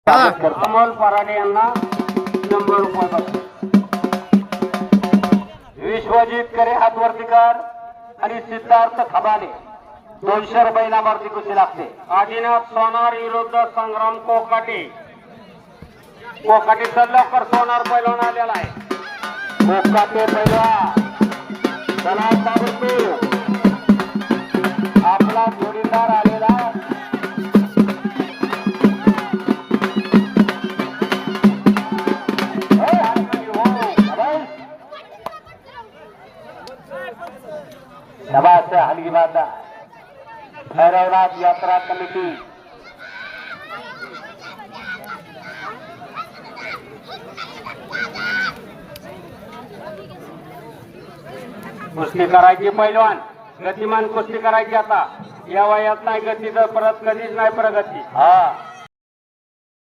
Amol parade यांना 100 रुपये बक्षीस. विश्वजित करे हातवरती कर आणि सिद्धार्थ खबाने 200 रुपये इनामावरती कुस्ती लागते. आदिनाथ सोनार विरुद्ध संग्राम कोकाटे. कोकाटेचा लवकर सोनार पैलवान आलेला आहे. कोकाटे पैलवान चला ताबडतोब आपला जोडीदार आलेला. शाबाश हलगी बात भैरवनाथ यात्रा कमिटी. कुस्ती करायची पैलवान गतिमान कुस्ती करायची. आता या वयात नाही गती तर परत कधीच नाही प्रगती. हा